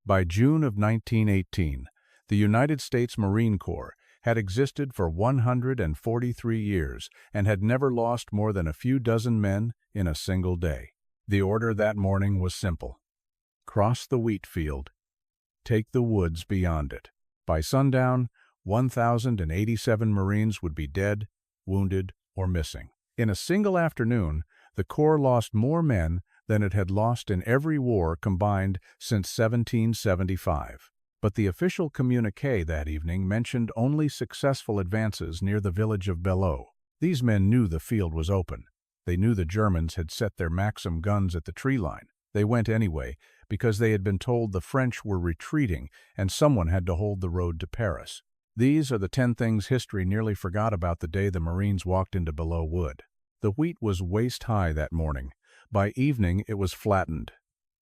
By June of 1918, the United States Marine Corps had existed for 143 years and had never lost more than a few dozen men in a single day. The order that morning was simple: cross the wheat field, take the woods beyond it. By sundown, 1,087 Marines would be dead, wounded, or missing. In a single afternoon, the Corps lost more men than it had lost in every war combined since 1775. But the official communiqué that evening mentioned only successful advances near the village of Belleau. These men knew the field was open. They knew the Germans had set their Maxim guns at the tree line. They went anyway because they had been told the French were retreating and someone had to hold the road to Paris. These are the 10 things history nearly forgot about the day the Marines walked into Belleau Wood. The wheat was waist-high that morning. By evening it was flattened,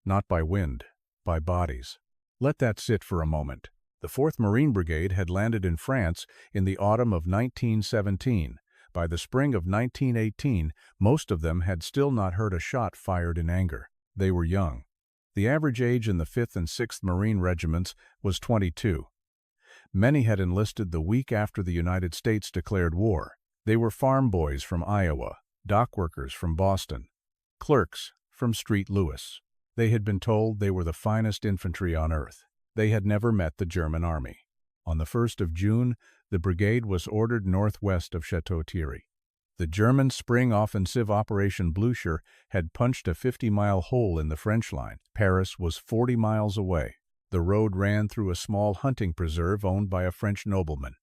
not by wind, by bodies. Let that sit for a moment. The 4th Marine Brigade had landed in France in the autumn of 1917. By the spring of 1918, most of them had still not heard a shot fired in anger. They were young. The average age in the 5th and 6th Marine Regiments was 22. Many had enlisted the week after the United States declared war. They were farm boys from Iowa, dock workers from Boston, clerks from St. Louis. They had been told they were the finest infantry on earth. They had never met the German army. On the 1st of June, the brigade was ordered northwest of Château-Thierry. The German spring offensive Operation Blücher had punched a 50-mile hole in the French line. Paris was 40 miles away. The road ran through a small hunting preserve owned by a French nobleman.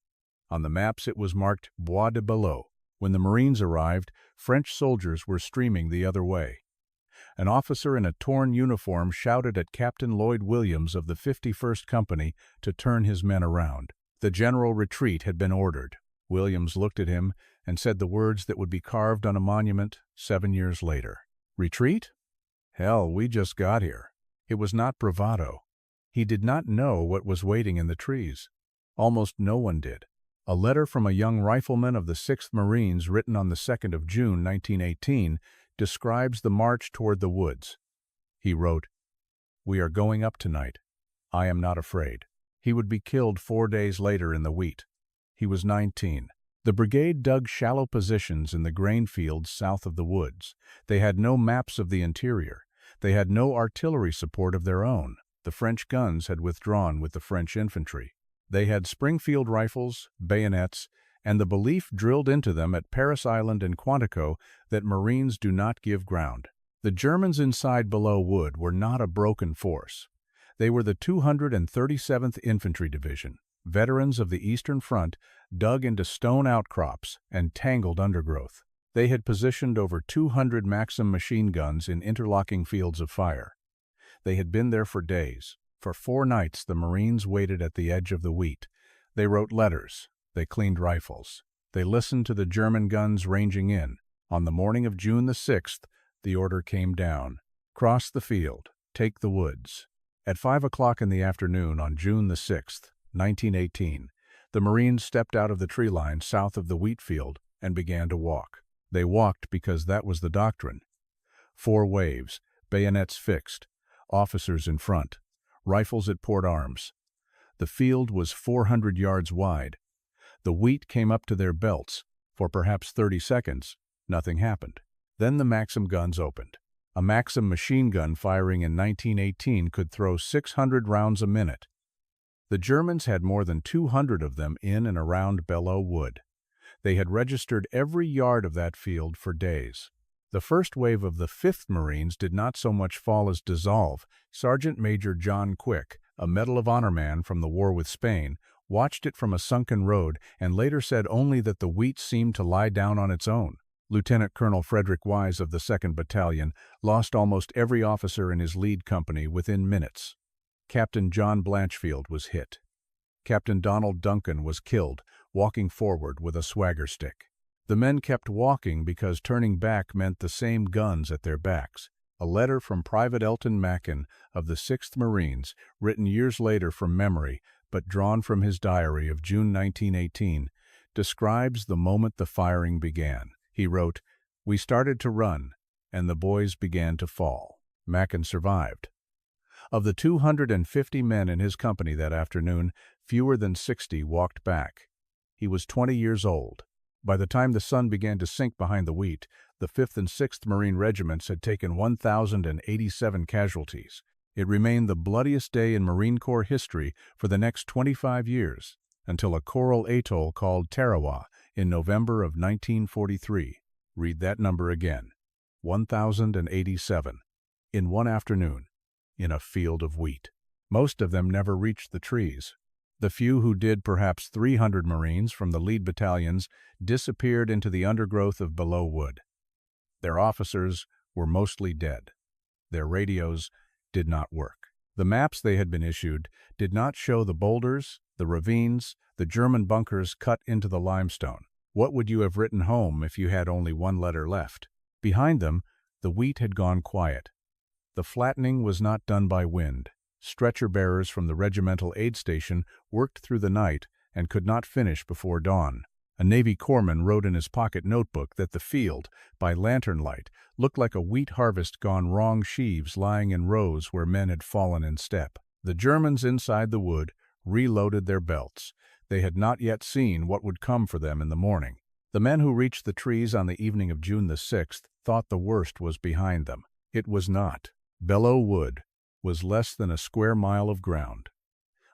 On the maps it was marked Bois de Belleau. When the Marines arrived, French soldiers were streaming the other way. An officer in a torn uniform shouted at Captain Lloyd Williams of the 51st Company to turn his men around. The general retreat had been ordered. Williams looked at him and said the words that would be carved on a monument 7 years later. Retreat? Hell, we just got here. It was not bravado. He did not know what was waiting in the trees. Almost no one did. A letter from a young rifleman of the 6th Marines written on the 2nd of June 1918 describes the march toward the woods. He wrote, "We are going up tonight. I am not afraid." He would be killed 4 days later in the wheat. He was 19. The brigade dug shallow positions in the grain fields south of the woods. They had no maps of the interior. They had no artillery support of their own. The French guns had withdrawn with the French infantry. They had Springfield rifles, bayonets, and the belief drilled into them at Paris Island and Quantico that Marines do not give ground. The Germans inside Belleau Wood were not a broken force. They were the 237th Infantry Division, veterans of the Eastern Front, dug into stone outcrops and tangled undergrowth. They had positioned over 200 Maxim machine guns in interlocking fields of fire. They had been there for days. For 4 nights the Marines waited at the edge of the wheat. They wrote letters. They cleaned rifles. They listened to the German guns ranging in. On the morning of June the 6th, the order came down. Cross the field. Take the woods. At 5 o'clock in the afternoon on June the 6th, 1918, the Marines stepped out of the tree line south of the wheat field and began to walk. They walked because that was the doctrine. 4 waves, bayonets fixed, officers in front, rifles at port arms. The field was 400 yards wide. The wheat came up to their belts. For perhaps 30 seconds, nothing happened. Then the Maxim guns opened. A Maxim machine gun firing in 1918 could throw 600 rounds a minute. The Germans had more than 200 of them in and around Belleau Wood. They had registered every yard of that field for days. The first wave of the 5th Marines did not so much fall as dissolve. Sergeant Major John Quick, a Medal of Honor man from the war with Spain, watched it from a sunken road and later said only that the wheat seemed to lie down on its own. Lieutenant Colonel Frederick Wise of the 2nd Battalion lost almost every officer in his lead company within minutes. Captain John Blanchfield was hit. Captain Donald Duncan was killed, walking forward with a swagger stick. The men kept walking because turning back meant the same guns at their backs. A letter from Private Elton Mackin of the 6th Marines, written years later from memory, but drawn from his diary of June 1918, describes the moment the firing began. He wrote, "We started to run, and the boys began to fall." Mackin survived. Of the 250 men in his company that afternoon, fewer than 60 walked back. He was 20 years old. By the time the sun began to sink behind the wheat, the 5th and 6th Marine Regiments had taken 1,087 casualties. It remained the bloodiest day in Marine Corps history for the next 25 years, until a coral atoll called Tarawa in November of 1943. Read that number again. 1,087. In one afternoon, in a field of wheat. Most of them never reached the trees. The few who did, perhaps 300 Marines from the lead battalions, disappeared into the undergrowth of Belleau Wood. Their officers were mostly dead. Their radios did not work. The maps they had been issued did not show the boulders, the ravines, the German bunkers cut into the limestone. What would you have written home if you had only one letter left? Behind them, the wheat had gone quiet. The flattening was not done by wind. Stretcher-bearers from the regimental aid station worked through the night and could not finish before dawn. A Navy corpsman wrote in his pocket notebook that the field, by lantern light, looked like a wheat harvest gone wrong sheaves lying in rows where men had fallen in step. The Germans inside the wood reloaded their belts. They had not yet seen what would come for them in the morning. The men who reached the trees on the evening of June the 6th thought the worst was behind them. It was not. Belleau Wood was less than a square mile of ground.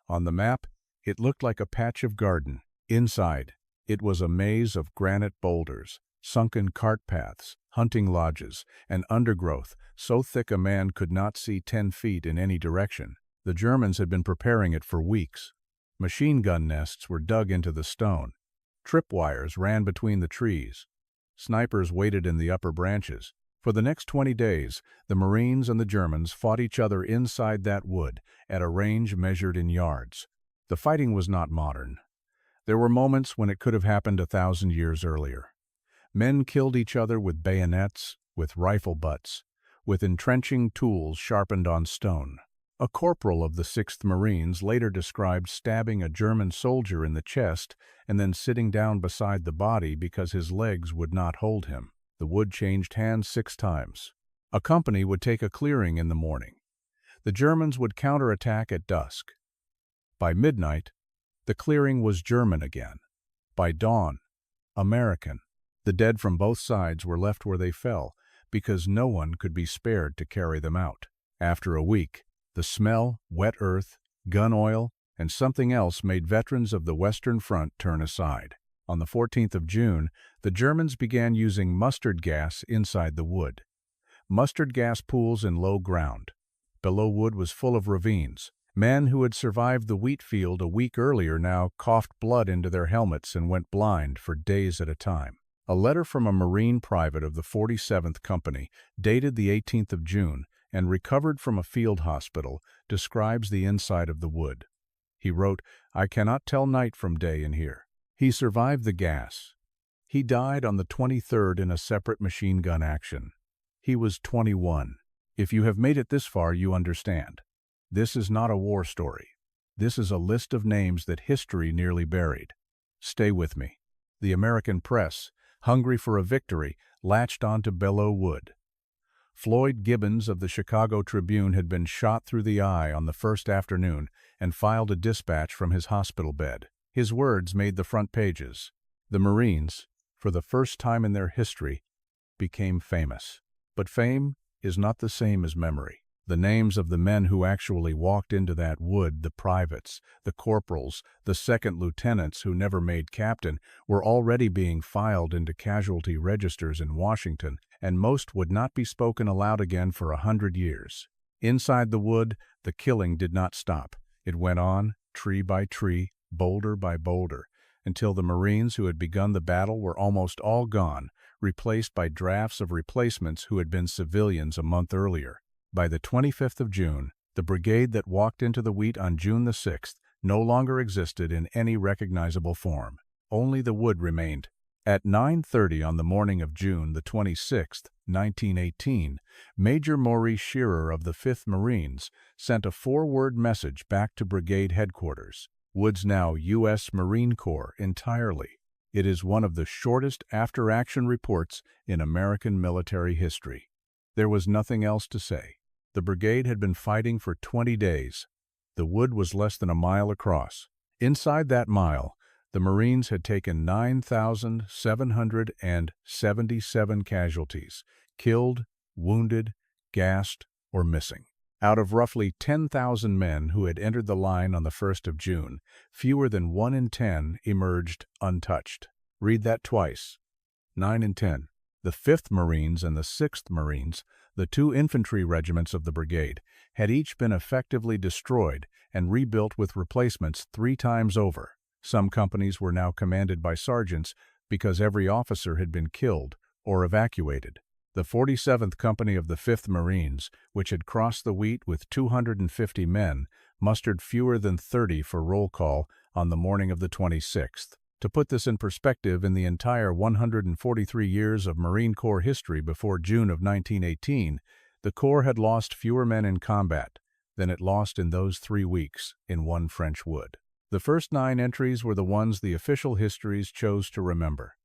On the map, it looked like a patch of garden. Inside, it was a maze of granite boulders, sunken cart paths, hunting lodges, and undergrowth so thick a man could not see 10 feet in any direction. The Germans had been preparing it for weeks. Machine gun nests were dug into the stone. Tripwires ran between the trees. Snipers waited in the upper branches. For the next 20 days, the Marines and the Germans fought each other inside that wood at a range measured in yards. The fighting was not modern. There were moments when it could have happened 1,000 years earlier. Men killed each other with bayonets, with rifle butts, with entrenching tools sharpened on stone. A corporal of the 6th Marines later described stabbing a German soldier in the chest and then sitting down beside the body because his legs would not hold him. The wood changed hands 6 times. A company would take a clearing in the morning. The Germans would counterattack at dusk. By midnight, the clearing was German again. By dawn, American. The dead from both sides were left where they fell because no one could be spared to carry them out. After a week, the smell, wet earth, gun oil, and something else made veterans of the Western Front turn aside. On the 14th of June, the Germans began using mustard gas inside the wood. Mustard gas pools in low ground. Belleau Wood was full of ravines. Men who had survived the wheat field a week earlier now coughed blood into their helmets and went blind for days at a time. A letter from a Marine private of the 47th Company, dated the 18th of June and recovered from a field hospital, describes the inside of the wood. He wrote, "I cannot tell night from day in here." He survived the gas. He died on the 23rd in a separate machine gun action. He was 21. If you have made it this far, you understand. This is not a war story. This is a list of names that history nearly buried. Stay with me. The American press, hungry for a victory, latched onto Belleau Wood. Floyd Gibbons of the Chicago Tribune had been shot through the eye on the first afternoon and filed a dispatch from his hospital bed. His words made the front pages. The Marines, for the first time in their history, became famous. But fame is not the same as memory. The names of the men who actually walked into that wood, the privates, the corporals, the second lieutenants who never made captain, were already being filed into casualty registers in Washington, and most would not be spoken aloud again for 100 years. Inside the wood, the killing did not stop. It went on, tree by tree, boulder by boulder, until the Marines who had begun the battle were almost all gone, replaced by drafts of replacements who had been civilians a month earlier. By the 25th of June, the brigade that walked into the wheat on June the 6th no longer existed in any recognizable form. Only the wood remained. At 9:30 on the morning of June the 26th, 1918, Major Maurice Shearer of the 5th Marines sent a 4-word message back to brigade headquarters. Wood's now U.S. Marine Corps entirely. It is one of the shortest after-action reports in American military history. There was nothing else to say. The brigade had been fighting for 20 days. The wood was less than a mile across. Inside that mile, the Marines had taken 9,777 casualties, killed, wounded, gassed, or missing. Out of roughly 10,000 men who had entered the line on the 1st of June, fewer than 1 in 10 emerged untouched. Read that twice. 9 in 10. The 5th Marines and the 6th Marines, the two infantry regiments of the brigade, had each been effectively destroyed and rebuilt with replacements 3 times over. Some companies were now commanded by sergeants because every officer had been killed or evacuated. The 47th Company of the 5th Marines, which had crossed the Wheat with 250 men, mustered fewer than 30 for roll call on the morning of the 26th. To put this in perspective, in the entire 143 years of Marine Corps history before June of 1918, the Corps had lost fewer men in combat than it lost in those 3 weeks in one French wood. The first 9 entries were the ones the official histories chose to remember.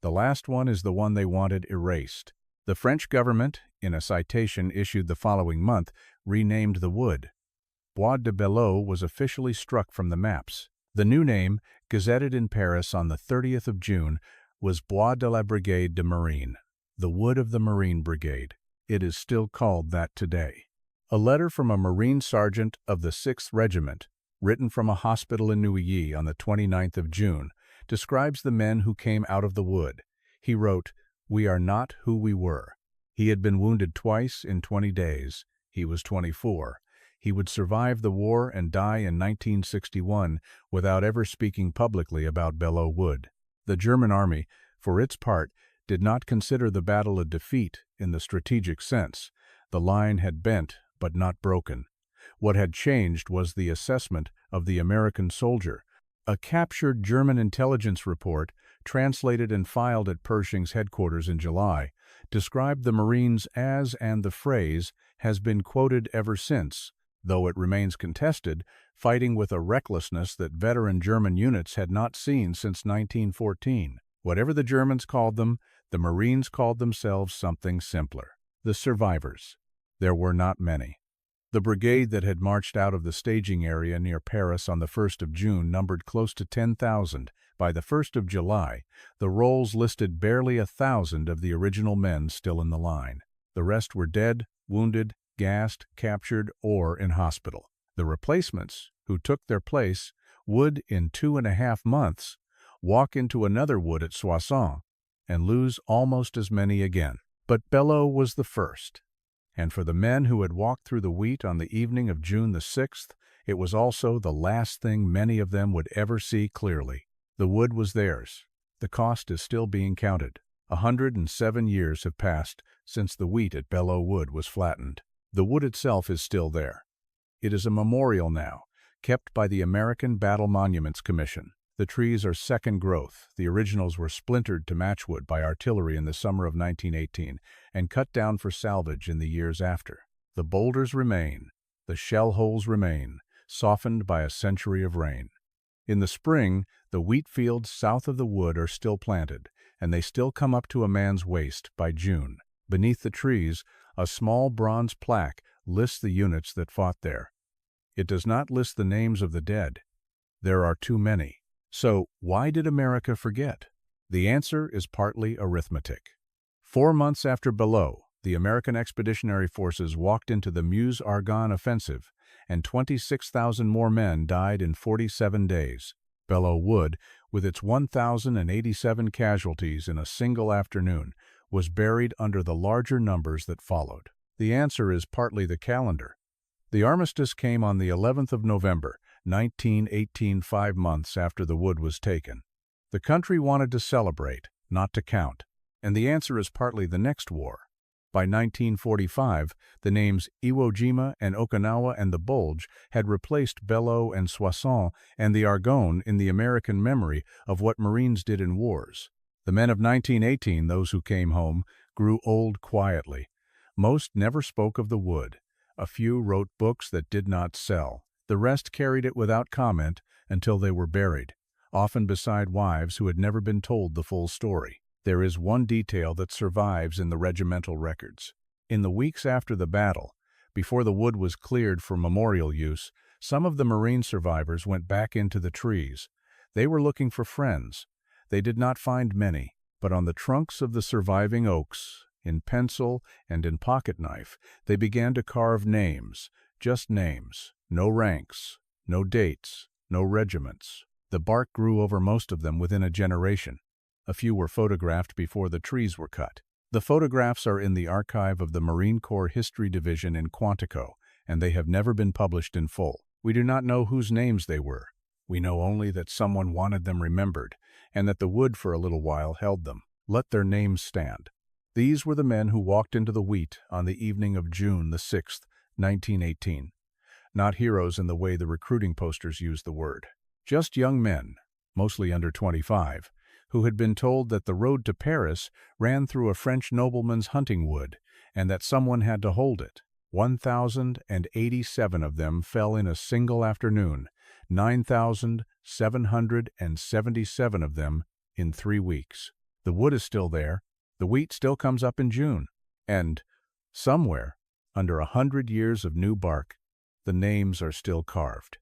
The last one is the one they wanted erased. The French government, in a citation issued the following month, renamed the wood. Bois de Belleau was officially struck from the maps. The new name, gazetted in Paris on the 30th of June, was Bois de la Brigade de Marine, the wood of the Marine Brigade. It is still called that today. A letter from a Marine sergeant of the 6th Regiment, written from a hospital in Neuilly on the 29th of June, describes the men who came out of the wood. He wrote, "We are not who we were." He had been wounded twice in 20 days. He was 24. He would survive the war and die in 1961 without ever speaking publicly about Belleau Wood. The German army, for its part, did not consider the battle a defeat in the strategic sense. The line had bent, but not broken. What had changed was the assessment of the American soldier. A captured German intelligence report, translated and filed at Pershing's headquarters in July, described the Marines as, and the phrase has been quoted ever since, though it remains contested, fighting with a recklessness that veteran German units had not seen since 1914. Whatever the Germans called them, the Marines called themselves something simpler: the survivors. There were not many. The brigade that had marched out of the staging area near Paris on the 1st of June numbered close to 10,000. By the 1st of July, the rolls listed barely 1,000 of the original men still in the line. The rest were dead, wounded, gassed, captured, or in hospital. The replacements, who took their place, would, in 2.5 months, walk into another wood at Soissons and lose almost as many again. But Belleau was the first. And for the men who had walked through the Wheat on the evening of June the 6th, it was also the last thing many of them would ever see clearly. The wood was theirs. The cost is still being counted. 107 years have passed since the Wheat at Belleau Wood was flattened. The wood itself is still there. It is a memorial now, kept by the American Battle Monuments Commission. The trees are second growth. The originals were splintered to matchwood by artillery in the summer of 1918 and cut down for salvage in the years after. The boulders remain. The shell holes remain, softened by a century of rain. In the spring, the wheat fields south of the wood are still planted, and they still come up to a man's waist by June. Beneath the trees, a small bronze plaque lists the units that fought there. It does not list the names of the dead. There are too many. So, why did America forget? The answer is partly arithmetic. 4 months after Belleau, the American Expeditionary Forces walked into the Meuse-Argonne offensive, and 26,000 more men died in 47 days. Belleau Wood, with its 1,087 casualties in a single afternoon, was buried under the larger numbers that followed. The answer is partly the calendar. The armistice came on the 11th of November, 1918, 5 months after the wood was taken. The country wanted to celebrate, not to count, and the answer is partly the next war. By 1945, the names Iwo Jima and Okinawa and the Bulge had replaced Belleau and Soissons and the Argonne in the American memory of what Marines did in wars. The men of 1918, those who came home, grew old quietly. Most never spoke of the wood. A few wrote books that did not sell. The rest carried it without comment until they were buried, often beside wives who had never been told the full story. There is one detail that survives in the regimental records. In the weeks after the battle, Before the wood was cleared for memorial use, some of the Marine survivors went back into the trees. They were looking for friends. They did not find many, but on the trunks of the surviving oaks, in pencil and in pocket knife, they began to carve names, just names, no ranks, no dates, no regiments. The bark grew over most of them within a generation. A few were photographed before the trees were cut. The photographs are in the archive of the Marine Corps History Division in Quantico, and they have never been published in full. We do not know whose names they were. We know only that someone wanted them remembered, and that the wood for a little while held them. Let their names stand. These were the men who walked into the wheat on the evening of June the 6th, 1918. Not heroes in the way the recruiting posters use the word. Just young men, mostly under 25, who had been told that the road to Paris ran through a French nobleman's hunting wood, and that someone had to hold it. 1,087 of them fell in a single afternoon, 9,777 of them in 3 weeks. The wood is still there, the wheat still comes up in June, and, somewhere, under 100 years of new bark, the names are still carved.